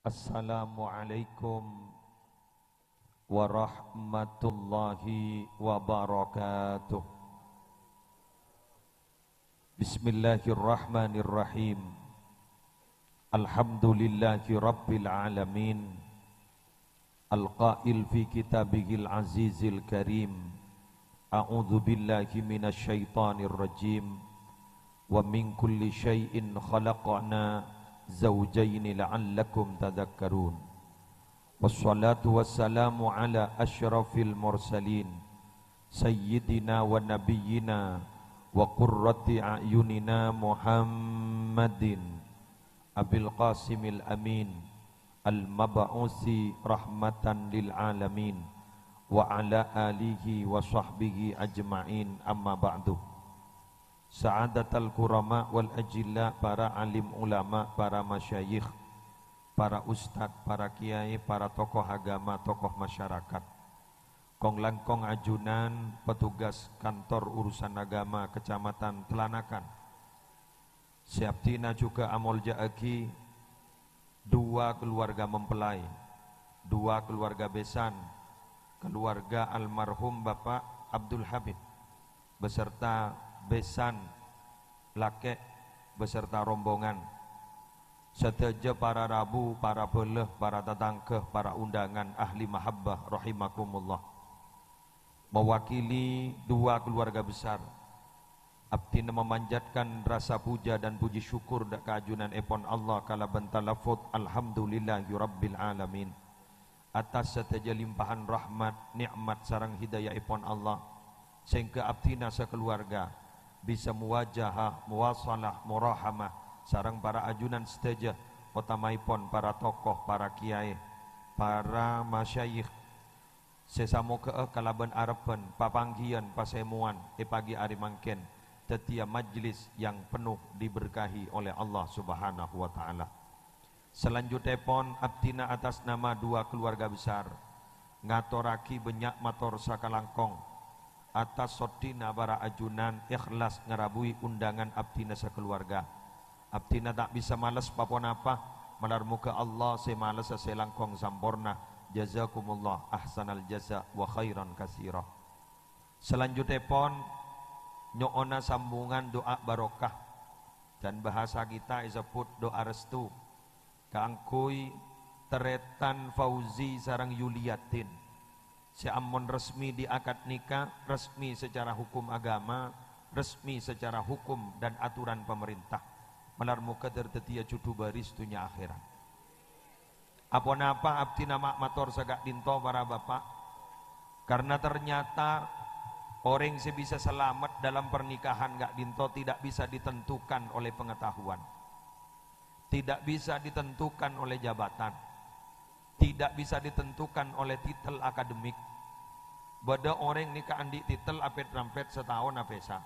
Assalamualaikum warahmatullahi wabarakatuh. Bismillahirrahmanirrahim. Alhamdulillahi rabbil alamin. Al-qail fi kitabihil azizil karim. A'udzu billahi minasy syaithanir rajim. Wa min kulli syai'in khalaqna zawjaini la'allakum tadhakkarun. Wassalatu wassalamu ala asyrafil mursalin sayyidina wa nabiyyina wa qurrati a'yunina Muhammadin abil qasimil amin al-mab'usi rahmatan lil alamin wa ala alihi wa sahbihi ajma'in, amma ba'du. Sa'adatul kurama wal ajilla, para alim ulama, para masyayikh, para ustadz, para kiai, para tokoh agama, tokoh masyarakat, kong langkong ajunan, petugas kantor urusan agama Kecamatan Telanakan, Siaptina juga amol jaaki, dua keluarga mempelai, dua keluarga besan, keluarga almarhum Bapak Abdul Habib beserta besan lake beserta rombongan, seteja para rabu, para beleh, para tetangkeh, para undangan ahli mahabbah rahimakumullah, mewakili dua keluarga besar. Abdi memanjatkan rasa puja dan puji syukur dak keajunan epon Allah kala bentalafut alhamdulillahi rabbil alamin atas seteja limpahan rahmat, nikmat sarang hidayah epon Allah, sehingga abdina sekeluarga bisa muwajahah, muwasalah, murahamah sarang para ajunan seteja, utamaipun para tokoh, para kiai, para masyayikh sesamo keeh kalaban arepen papanggian pasemuan pagi hari mangken tetia majlis yang penuh diberkahi oleh Allah Subhanahu wa taala. Selanjutnya pon abdina atas nama dua keluarga besar ngatoraki benyak mator sakalangkong atas sodina para ajunan ikhlas ngerabui undangan abdina sekeluarga. Abdina tak bisa males papon apa melar muka Allah semales selangkong sampurna. Jazakumullah ahsanal jaza wa khairan kasirah. Selanjutnya pon nyoona sambungan doa barokah dan bahasa kita disebut doa restu kaangkui teretan Fauzi sarang Yuliatin si amun resmi di akad nikah, resmi secara hukum agama, resmi secara hukum dan aturan pemerintah. Melar muka tertetia cudu baris dunia akhirat. Apa napa abdi nama mator sagak dinto para bapak, karena ternyata orang yang bisa selamat dalam pernikahan gak dinto tidak bisa ditentukan oleh pengetahuan, tidak bisa ditentukan oleh jabatan, tidak bisa ditentukan oleh titel akademik. Bada orang nikah andi titel apet rampet setahun apesa.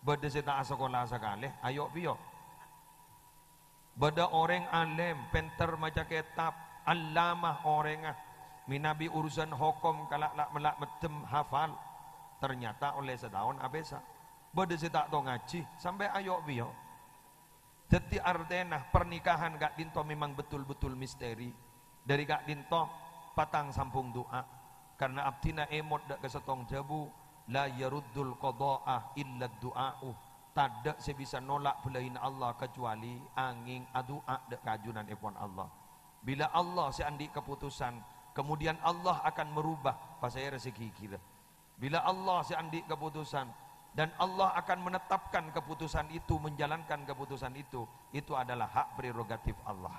Bada seta sekolah sekali, ayo piyo. Bada orang alim, penter maca kitab, alamah orang minabi urusan hukum kalak lak melak metem hafal. Ternyata oleh setahun apesa. Bada seta to ngaji sampai ayo piyo. Dadi artena pernikahan gak dinto memang betul-betul misteri. Dari Kak Dinto patang sampung doa karena abdina emot dak kesetong jabu la yaruddul qada'ah illa du'a'u, tadak sebisa nolak belain Allah kecuali angin adua dak kajunan epon Allah. Bila Allah seandi keputusan kemudian Allah akan merubah pasai rezeki kita. Bila Allah seandi keputusan dan Allah akan menetapkan keputusan itu, menjalankan keputusan itu adalah hak prerogatif Allah.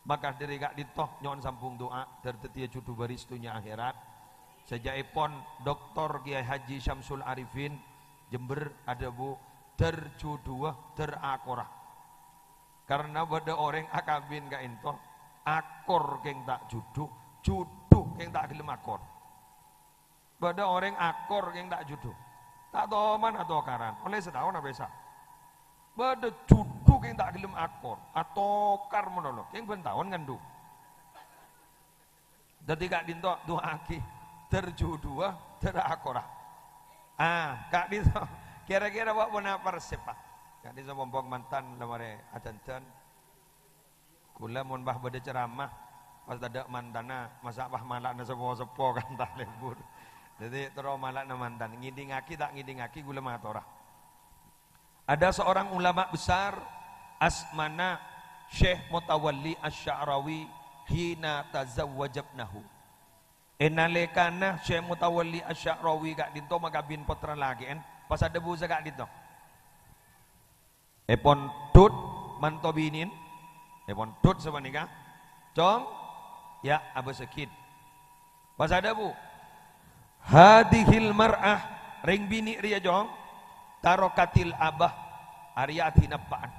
Maka dari gak ditoh nyon sampung doa tertetia cudu baris dunia akhirat sejak epon Dr. Kiai Haji Syamsul Arifin Jember ada bu tercuduah terakorah karena pada orang akabin gak intoh akor keng tak juduh keng tak gelem akor. Pada orang akor keng tak juduh tak toman atau karan oleh setahun apa bisa pada juduh yang tak gelem akor atau kar monolog yang bentahun kan du. Dadi Kak Dinto doa aki terjudua terakorah. Kak Dinto kira-kira buat mana persep Kak Dinto bombong mantan lemare acanten Kula mun bah bade ceramah pas dadak mantana masa bah malakna sepo-sepo kan tak lebur. Jadi terus malakna mantan ngidingaki tak ngidingaki gula matorah. Ada seorang ulama besar asmana Syekh Mutawalli Asy-Sya'rawi hina tazawwajabnahu. Enalekana Syekh Mutawalli Asy-Sya'rawi gak dinto magabin putra lagi en pas ada buza gak dinto. Epon tut mantobinin epon tut sebanika cong ya abu sekid pas ada bu hadihil mar'ah ring bini ria jong tarokatil abah arya atina paan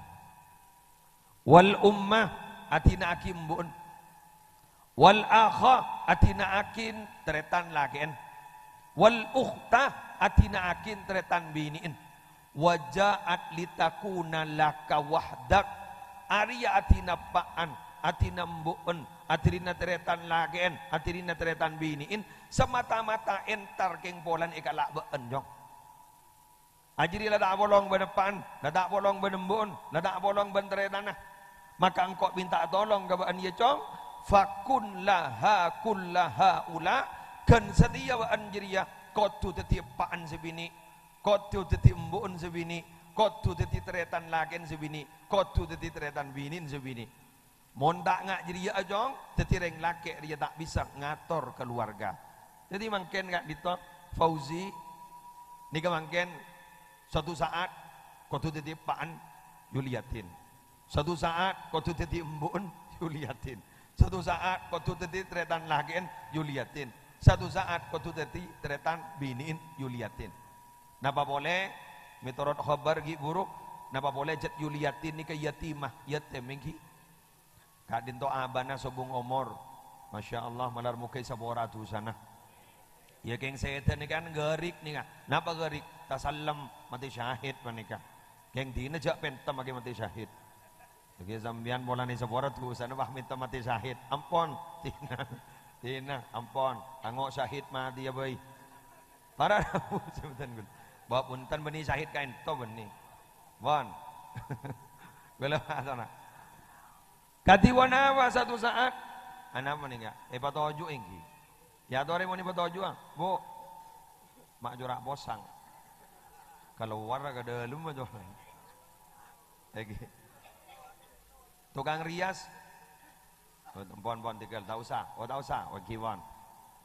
wal ummah atina akim buun wal akha atina akin teretan lagen wal ukhta atina akin teretan biniin wajaat litakuna laka wahdak arya atina paan atina mbuun atirina teretan lagen atirina teretan biniin semata-mata entar keng polan ikalak beun jong ajiri lada bolong bedepan lada bolong bedembun lada bolong benteretanah maka engkau minta tolong ke beun ye cong fakun laha kullaha ula kan setia beun jiria kotu tetiap paan sebini kotu teti mbuun sebini kotu teti teretan lagen sebini kotu teti teretan binin sebini mondak ngak jadi ya ajong teti reng laki dia tak bisa ngatur keluarga jadi mungkin ngak ditok Fauzi ni mungkin suatu saat kotu teti paan yuliatin suatu saat kotu teti mbuun yuliatin suatu saat kotu teti teretan lagen yuliatin satu saat kotu teti teretan binin yuliatin napa boleh mitorot khabar gi buruk napa boleh jet yuliatin ni ke yatimah yatim gi kak dinto abana sobung omor Masya Allah malar mukai sabora tu sana ya keng setan ni kan gerik ni kan napa gerik tasallam mati syahid panika keng dina jak pentem magi mati syahid oke zambian bola ni sabora tu sana bah minta mati syahid ampon tina ampon tangok syahid mati ya boy para sebutan gul bawa punten benih syahid kain to benih bon bela sana katiwana wa satu saat anak meninggal patoju engki ya tore mau ni patoju bu mak jurak bosang keluar ke dalam aja lagi tukang rias pon tinggal tak usah wakiwan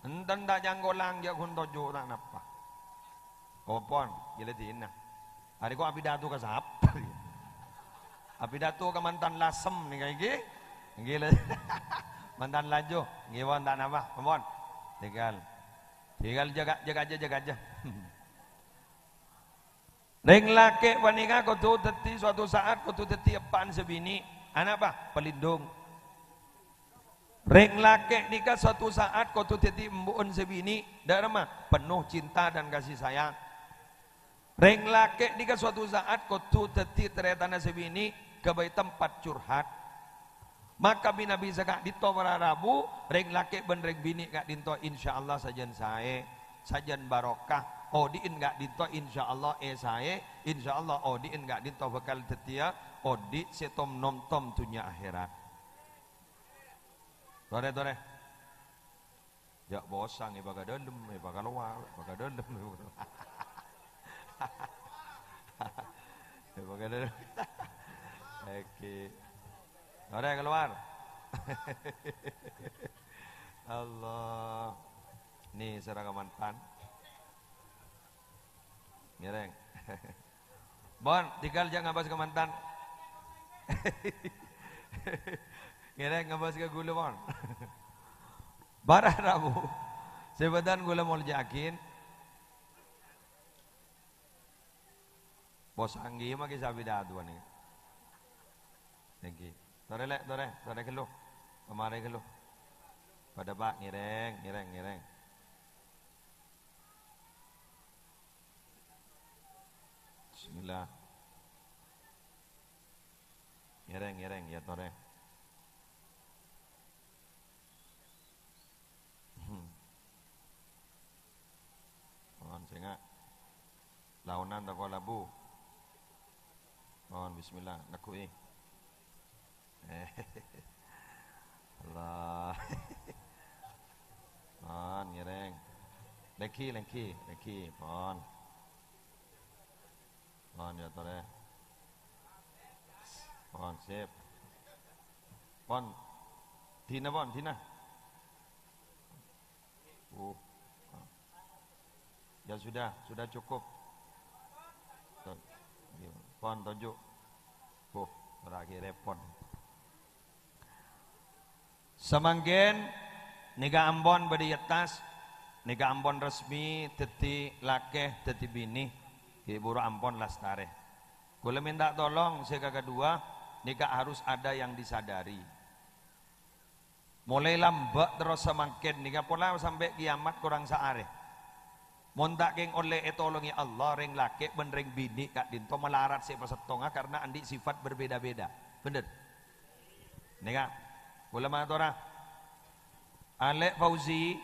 enten tak janggolang dia kun toju tak napa pon gila dina hari ko abidatu ka sap abidatu ka mantan lasem ni kayak gila mantan laju ngiwan tak napa pon tinggal jaga aja Neng laki panika kudu teti suatu saat kudu teti apaan sebini anak apa pelindung reng laki nikah suatu saat kudu teti embuun sebini darma penuh cinta dan kasih sayang reng laki nikah suatu saat kudu teti teretana sebini kebaik tempat curhat maka bina bisa kak dito Rabu reng laki ben reng bini kak dinto insyaallah sajan sae sajan barokah odiin gak dinto insyaallah saya insyaallah odiin gak dinto bakal tetia odi setom nom tom tunya akhirat tore jak bosang ibaga dalam ibaga luar ibaga dalam ibaga dalam oke tore keluar Allah nih seragaman pan ngereng bon tinggal jangan ngabas ke mantan ngereng ngabas ke gula bon barah Rabu sebetan gula mau jakin bos anggi maki sabi dadu nih thank you tore kelo kemarin kelo pada pak ngereng Bismillah ngereng ya tore mohon singa launan tako labu mohon bismillah nakui leki pon ya tole pon sip pon tina ya sudah cukup pon tunjuk terakhir repon semanggen niga Ambon badi atas niga Ambon resmi teti lakeh teti bini Ibu Ambon lastare kula minta tolong saya kedua niga harus ada yang disadari mulai lambat terus semangken niga pola sampai kiamat kurang saare montak geng oleh etolongi Allah ring laki ben ring bini kak dinto melarat si pesetonga karena andi sifat berbeda-beda bener niga kula matora Alek Fauzi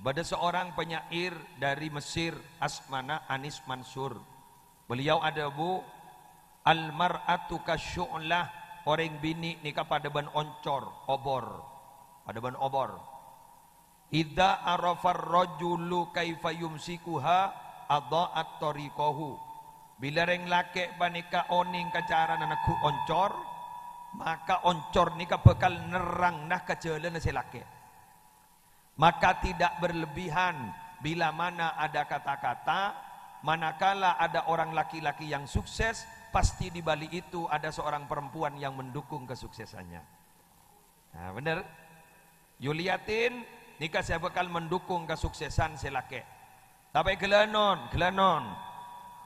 pada seorang penyair dari Mesir asmana Anis Mansur beliau ada bu almar'atu kasyu'lah orang bini nikah pada ban oncor obor pada ban obor idza arafar rajulu kaifa yumsikuha adha'at tariqahu bila reng laki panika oning kacara nanaku oncor maka oncor nikah bakal nerang nah kejalan si laki maka tidak berlebihan bila mana ada kata-kata manakala ada orang laki-laki yang sukses pasti di balik itu ada seorang perempuan yang mendukung kesuksesannya nah benar Yuliatin nikah saya bakal mendukung kesuksesan si laki tapi gelanon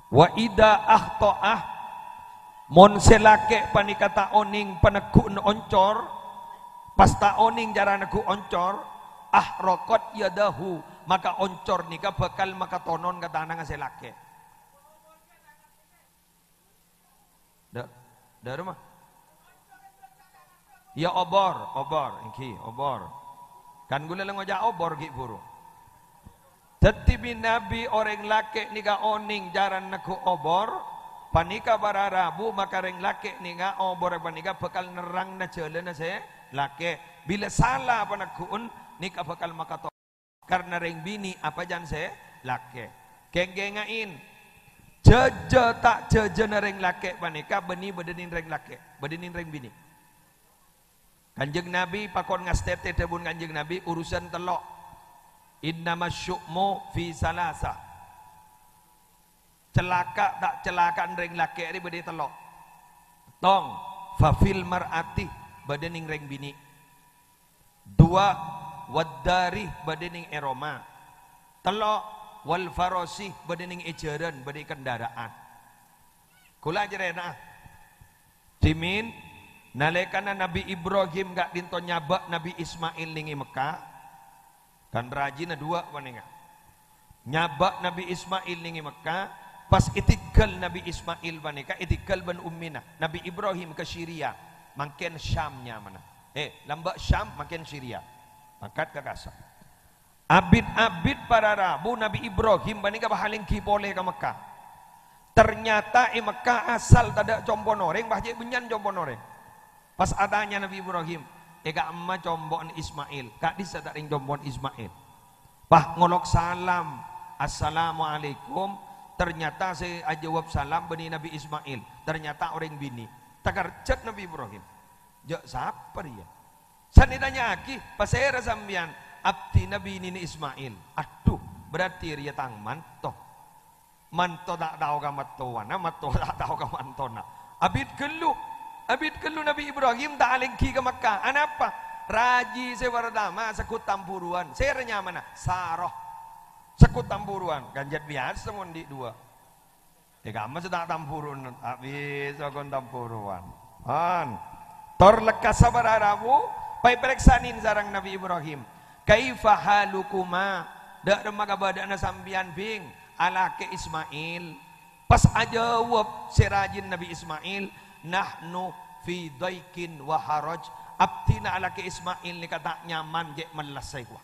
wa ida akhto'ah mon si laki panika ta oning panekun oncor pas ta oning jaranaku oncor rokot yadahu maka oncor nikah bakal maka tonon kata anak ngasih laki dah rumah ya obor kan gula lengoja obor ki buru tetibi nabi orang laki nikah oning jaran naku obor panika bararabu maka reng laki nikah obor panika bakal nerang na jalan na se laki bila salah panakuun nikah bakal makato karena reng bini apa jan se lake kenggengain jaja tak jaja na reng lake panika beni badenin reng lake badenin reng bini kanjeng nabi pakon ngastete tebun kanjeng nabi urusan telok innama syu'mu fi salasa celaka tak celakaan reng lake ini bade telok tong fafil mar'ati badening reng bini dua wadari badening eroma telok wal farosi badening ejaran badai kendaraan kula ajarena dimin nalekana Nabi Ibrahim gak dinto nyabak Nabi Ismail ningi Mekah kan rajin dua paninga nyabak Nabi Ismail ningi Mekah pas itigal Nabi Ismail panika itigal ban ummina Nabi Ibrahim ke Syria makin Syamnya mana lambak Syam makin Syria angkat ke kasar abid-abid para rabu Nabi Ibrahim banding bahaling kipoleh ke Mekah ternyata Mekah asal tada combon orang bahje benyan combon orang pas adanya Nabi Ibrahim ega emma combon Ismail kak disa tak ring combon Ismail bah ngolok salam assalamualaikum ternyata saya jawab salam bani Nabi Ismail ternyata orang bini takarcat Nabi Ibrahim jak siapa dia san ditanya aki pas saya rasambian abdi Nabi ini Ismail aduh berarti dia tang manto tak tahu ka matowana matto tak tahu ka mantona abid kelu Nabi Ibrahim tak alengki ke Makkah anapa raji saya pertama sekut tampuruan saya renya mana saroh sekut tampuruan ganjat biasa mondi dua kamu sudah tampurun habis akon tampuruan tor lekas sabar arabu pai pereksanin sarang Nabi Ibrahim kaifa halukuma dak remaga badana sambian bing ala ke Ismail pas aja jawab serajin Nabi Ismail nahnu fi daikin wa haraj abtina ala ke Ismail ni kata nyaman je melasai gua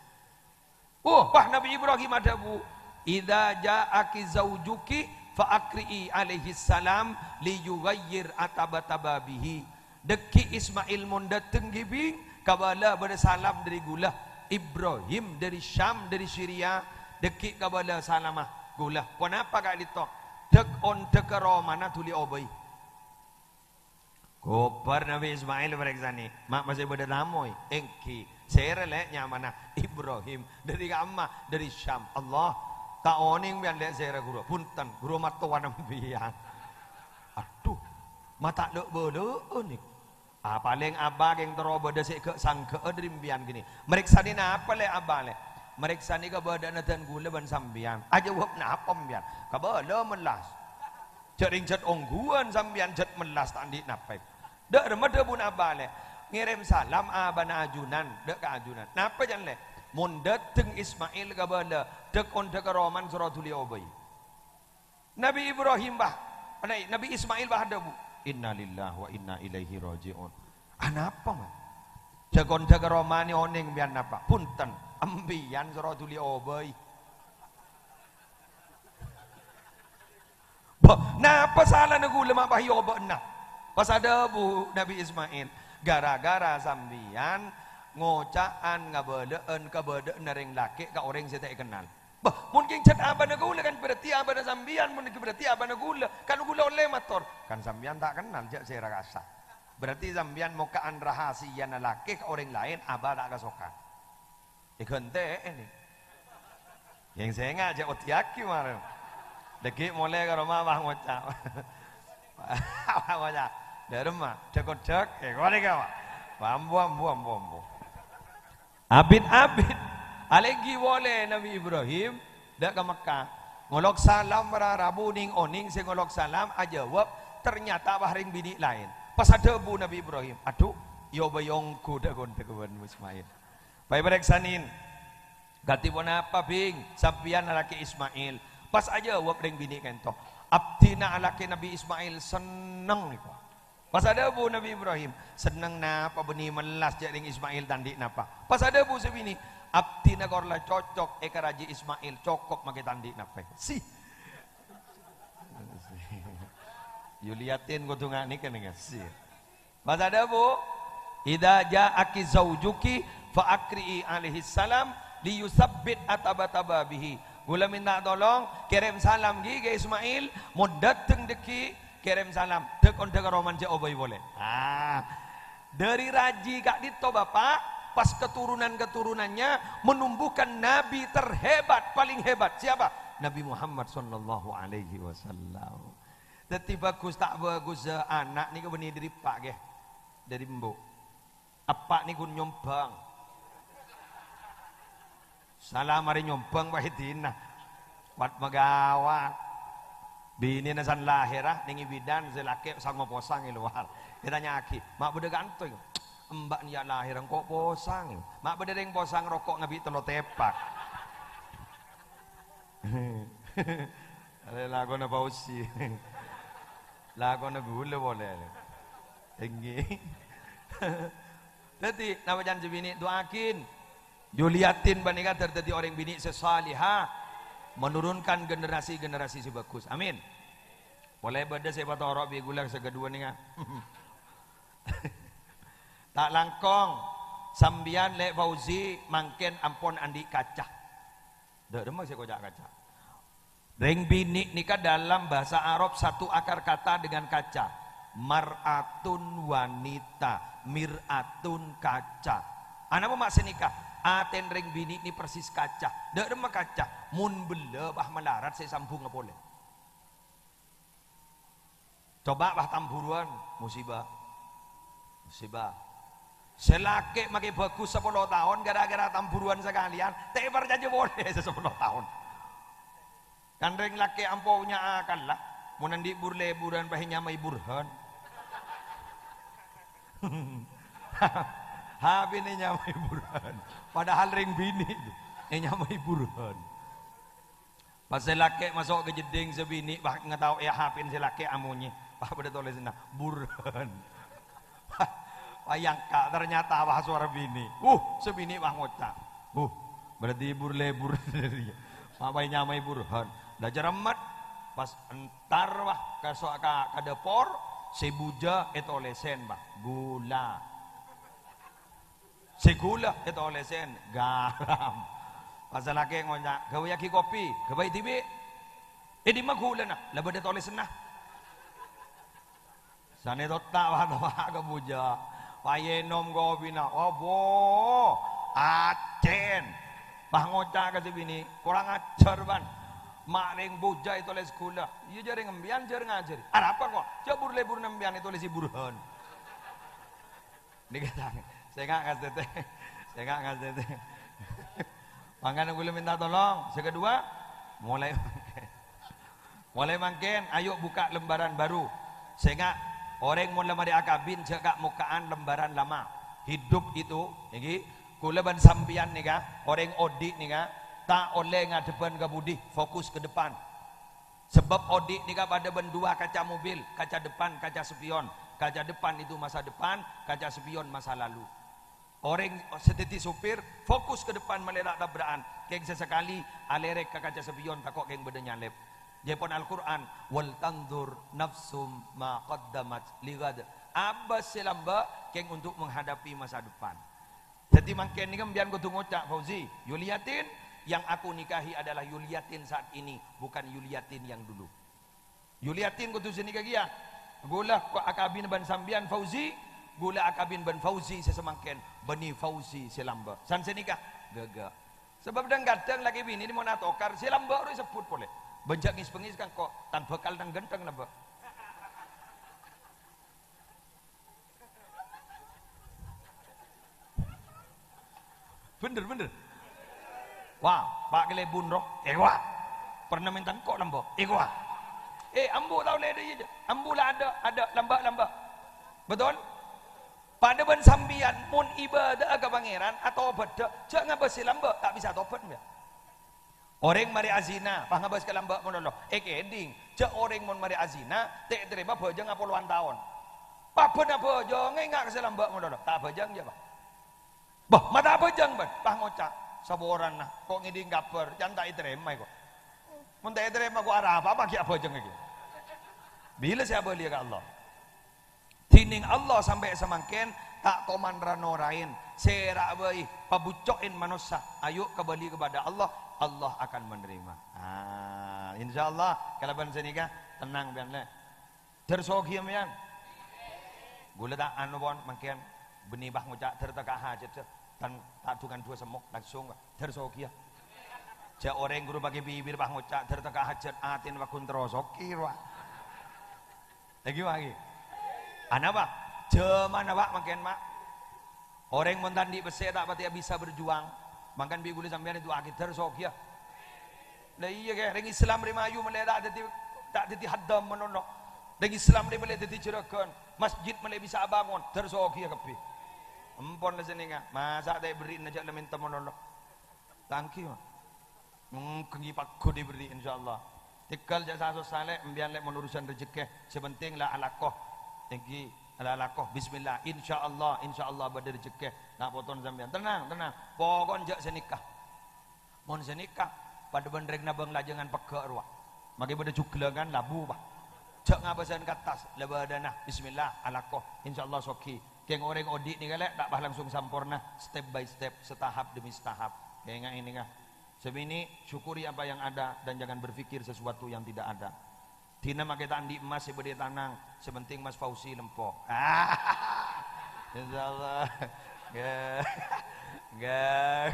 bah Nabi Ibrahim ada bu idza ja'aki zaujuki fa akri'i alaihi salam li yughayyir atabatababihi deki Ismail mon dateng gibing kabala pada salam dari gula Ibrahim dari Syam dari Syria Dekik kabala salamah gula. Kenapa kak ditok? Dek on dekaro mana tuli obai. Kopar Nabi Ismail mereka ni. Mak masih pada namoi. Engki. Saya releknya mana? Ibrahim. Dari Amma. Dari Syam. Allah. Tak oning biar lek saya guru. Punten. Guru matuan nambian. Aduh. Mata lek bodoh ni. Paling abah yang teroba desik ke sangka drimbian gini. Mereka ni apa lek abah lek? Mereka ni kabada natan gula ban sambian. Aja wap na apa mbian. Kabada melas. Cering cat ongguan sambian cat melas tandi napai. Dak remah dak bun abah lek. Ngirim salam abana ajunan, dak ka ajunan. Napa jan lek? Mun dateng Ismail kabada dak on dak roman suratul yaubay. Nabi Ibrahim bah. Nabi Ismail bah ada bu. Inna lillahi wa inna ilaihi raji'un. Anapa man? Jagon jaga romani oning bian apa? Punten, ambian suratul yaubay. Napa salah nagu lemah bahyo benar? Pas ada bu Nabi Ismail gara-gara sambian ngocaan ngabedeen naring laki ka orang saya tak kenal. Bah, mungkin cat apa nagula kan berarti apa na sambian mungkin berarti apa nagula kan gula oleh motor kan sambian tak kenal jak saya rasa. Berarti sambian mau kaan rahasia na laki ka orang lain apa tak kasoka. Ikente ini. Yang saya ngajak otiaki marah. Deki mulai ke rumah bang ngocak. Bang ngocak. Dari rumah, cek, kau ni kau, ambu. Abid, alegi boleh Nabi Ibrahim, dak ke Mekah, ngolok salam Rabu ning oning, saya ngolok salam aja wab, ternyata bahring bini lain. Pas ada bu Nabi Ibrahim, aduh, yo bayongku dak gonte kawan Ismail. Pai bereksanin, ganti pun apa bing, sampian laki Ismail, pas aja wab ring bini kento, abdina laki Nabi Ismail seneng ni kau. Pas ada bu Nabi Ibrahim senang napa benih melas jaring Ismail tandi napa. Pas ada bu sebini abdi nagorla cocok ekaraji Ismail cokok make tandi napa. Si. Yuliatin gotungan ni kan si. Pas ada bu idza ja'aki zaujuki fa akri'i alaihi salam liyusabbit atabata bihi. Gula minta tolong kirim salam gi ke Ismail mau dateng deki kirim salam dek on dek roman je obay boleh. Dari raji kak dito bapak pas keturunannya menumbuhkan nabi terhebat paling hebat siapa? Nabi Muhammad sallallahu alaihi wasallam. Tetapi bagus tak bagus anak ni ke benih dari pak ke dari mbok. Apa ni kun nyombang. Salam hari nyombang wahidina. Wat megawat. Bini nasan lahirah ningi bidan zelake sang posang luar. Kita nyaki, mak beda gantung. Mbak ni lahir kok posang. Mak beda deng posang rokok ngabi telo tepak. Ale lagu na pausi. Lagu na gula boleh. Tinggi. Jadi nama janji bini doakin. Juliatin banika terjadi orang bini sesalihah. Menurunkan generasi-generasi si bagus. Amin. Boleh beda saya patah orang bigulang segedua ni kan. Tak langkong sambian lek Fauzi mangken ampon andi kaca. Dak demak saya kojak kaca. Ring bini nikah dalam bahasa Arab satu akar kata dengan kaca. Mar'atun wanita, mir'atun kaca. Anak apa maksud nikah? Aten ring bini ni persis kaca. Dak demak kaca. Mun bela bah melarat saya sambung apa boleh. Coba bah tamburuan musibah. Selake makai bagus 10 tahun gara-gara tamburuan sekalian. Tebar aja boleh 10 tahun. Kan ring laki ampaunya akal lah. Mun nanti burleburan bahinya mai burhan. Habis ni nyamai burhan. Padahal ring bini tu nyamai burhan. Pas laki masuk ke jeding sebini bah ngetau hapin laki amunye. Bah pada tulis sana burhan. Yang kak ternyata bah suara bini. Sebini bah ngocak. Berarti burlebur dari. Mabai nyamai burhan. Dah jeramat pas entar bah kasok ka depor sebuja etolesen bah gula. Segula itu olesen garam. Pasal laki ngonya, gawe yaki kopi, gawe tibi. Di magulan na, labad ito ulit na. Sana ito tawa ka buja. Payenom kopi na, obo, aten. Pangoca kasi bini, kurang ajar ban. Maring buja itu oleh sekolah. Iya jari ngembian, jari ngajari. Ada apa kok? Coba lebur ngembian itu oleh si burhan. Ini kata, saya nggak ngasih teh, saya nggak ngasih teh. Makanya gue minta tolong. Sekedua, mulai makin, ayo buka lembaran baru. Sehingga orang mau lemari akabin, jaga mukaan lembaran lama. Hidup itu, ini, kuleban sampian nih kan, orang audit nih kan, tak oleh ngadepan ke budi, fokus ke depan. Sebab audit nih kan pada bendua kaca mobil, kaca depan, kaca spion. Kaca depan itu masa depan, kaca spion masa lalu. Orang setiti supir, fokus ke depan meledak tabrakan. Keng sesekali, alerek ke kaca spion, takok keng beda nyalep. Jepon Al-Quran, wal tandur nafsum ma qaddamat ligad. Abbas selamba, keng untuk menghadapi masa depan. Jadi makin ni kan biar kau tunggu cak Fauzi, Yuliatin yang aku nikahi adalah Yuliatin saat ini, bukan Yuliatin yang dulu. Yuliatin kau tu sini kagia, gula akabin ban sambian Fauzi, gula akabin ban Fauzi sesemangken, bani Fauzi selamba. San senikah gaga. Sebab dan kadang lagi bini ni mau natokar selamba orang sebut boleh. Benjak ngis pengis kan kok tan bekal tan genteng napa. Bener. Wah, Pak Kelebun roh, wah. Pernah minta kok lambak, wah. Ambu tahu le dia. Ambu lah ada lambak. Betul? Pada ben sambian mun ibadah ke pangeran atau beda, jangan besi lambak tak bisa tobat ya. Orang mari azina, pangabas ke lambak monolog. Keding, cak orang mun mari azina, tak terima bojang apa puluhan tahun. Pak benar bojang, enggak ke lambak monolog. Tak bojang je, Pak. Bah, mata apa jang ban? Pah ngocak saboran nah. Kok ngiding kabar, jangan tak iterema kok. Mun tak iterema kok arah apa ki apa jang iki. Bila siapa lihat ke Allah? Tining Allah sampai semangken tak toman ranorain, serak bayi, pabucokin manusia. Ayo kembali kepada Allah, Allah akan menerima. Insyaallah kalau ban senika tenang bian le. Tersogi mian. Gula tak anu bon mangken benih bah ngocak terteka hajat tan tak tungan dua semok langsung tersokia ja orang guru bagi bibir bah ngocak terteka hajat atin wa kuntrosoki wa lagi ana pak jaman pak makin mak orang montan di besi tak pati bisa berjuang makan biguli sampean itu akhir tersokia lah iya ke ring Islam rimayu meledak tak dadi haddam menono ring Islam ri mele dadi jeragan masjid mele bisa bangun tersokia kepi. Empon lah sini ngah, masa tak beri najak lemin temonolog, tangki mah, kengi pakku diberi insyaallah. Tikal jasa saleh, embian lek menurusan rezeki, sepenting lah alakoh, tinggi alakoh, Bismillah, insyaallah pada rezeki, nak potong sambian, tenang, pokon jak senikah, mon senikah, pada bandrek nabang lajangan pekak ruak, maki pada cuklegan labu bah, jak ngabasan katas, labadana, Bismillah, alakoh, insyaallah soki. Keng orang audit ni galak tak bah langsung sampurna, step by step, setahap demi setahap. Kayak ini ngah. Sebini syukuri apa yang ada dan jangan berpikir sesuatu yang tidak ada. Tina makai tandi emas sebede tanang, sebenting Mas Fauzi lempo. Insyaallah. Gak.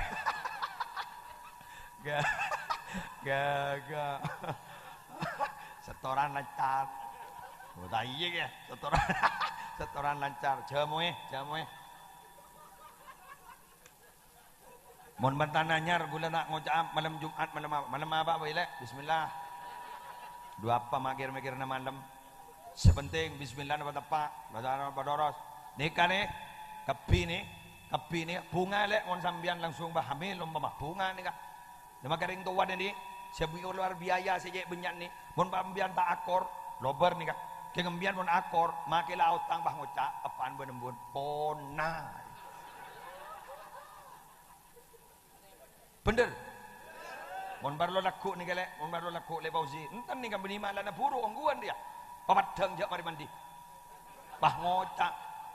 Setoran lancar. Oh tak iya ya, setoran lancar, jamu. Mohon bantan nanyar, gula nak ngocap malam Jumat, malam apa boleh? Bismillah. Dua apa makir na malam. Sepenting Bismillah dapat apa? Badoros. Nikah nih, kepi nih, bunga lek mon sambian langsung bahamil umpama bunga nih kah. Nama kering tua nih, sebuah luar biaya sejak benyak nih, mon pambian tak akor, lober nih kah. Kengembian pun akor, makai laut tang bah ngocak, apaan benembun, pona. Bener. Mon baru laku ni kale, mon baru laku le Fauzi. Entan ni kan benima lana buru ongguan dia. Papadang jak mari mandi. Bah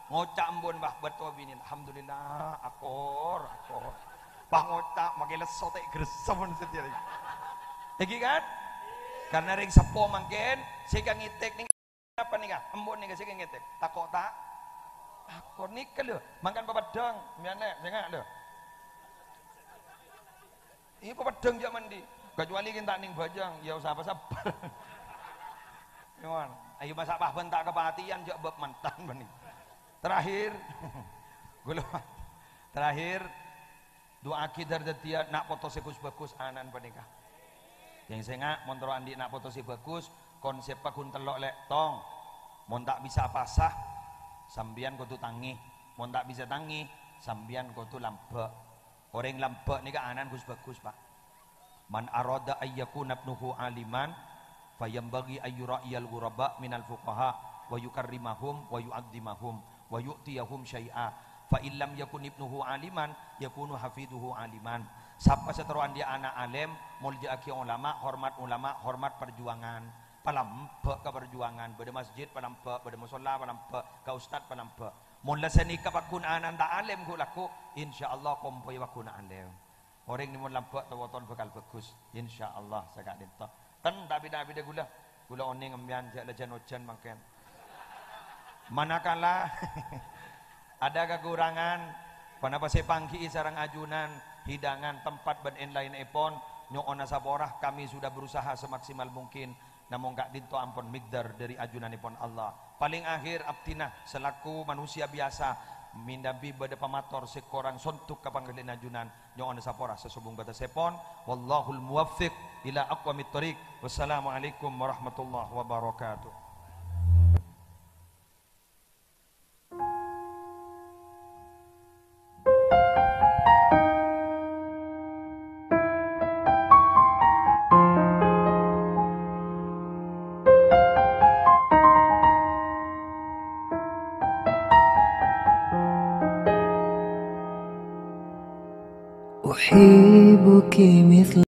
ngocak embun bah beto bini. Alhamdulillah, akor. Pangotak makin lesot gresem setiap. Iki kan? Karena ring sepo mangken, saya ngitek nih apa nih kah? Embon nih saya ngitek. Takok tak? Takok nih kalau makan papadang, mana? Jangan lo. Ini papadang jak mandi. Kecuali kita ning bajang, ya usah apa-apa. Gimana? Ayo masak pahben tak kepatian jak bab mantan benih. Terakhir, terakhir doa kita dia nak foto sekus bagus anan penikah. Yang saya ngak montro andi nak foto si bagus konsep pakun telok lek tong mon tak bisa pasah sambian kudu tangi mon tak bisa tangi sambian kudu lambek orang lambek ni ka anan gus bagus pak man arada ayyakuna ibnuhu aliman fayambagi ayyura'iyal ghuraba minal fuqaha wa yukarrimahum wa yu'azzimahum wa yu'tiyahum syai'a fa illam yakun ibnuhu aliman yakunu hafiduhu aliman. Siapa seteruan dia anak alim, muljaaki ulama, hormat perjuangan, palampe ke perjuangan, pada masjid palampe, pada musola palampe, ke ustad palampe. Mula seni kapakun anan tak alim gulaku, insyaallah kompoy wakun alim. Orang ni mula lampe tawaton bakal bagus, insyaallah sekak dinta. Tan tapi dah gula oning ambian jak lejan ojan makan. Manakala ada kekurangan, panapa sepangki sarang ajunan hidangan tempat ben lain epon nyoon saborah kami sudah berusaha semaksimal mungkin namun gak dinto ampun migdar dari ajunan epon Allah. Paling akhir abtinah selaku manusia biasa mindambi bade pamator sekorang sontuk kapanggalin ajunan nyoon saborah sesubung batas epon wallahul muwaffiq ila aqwamit thoriq. Wassalamualaikum warahmatullahi wabarakatuh. أحبك مثل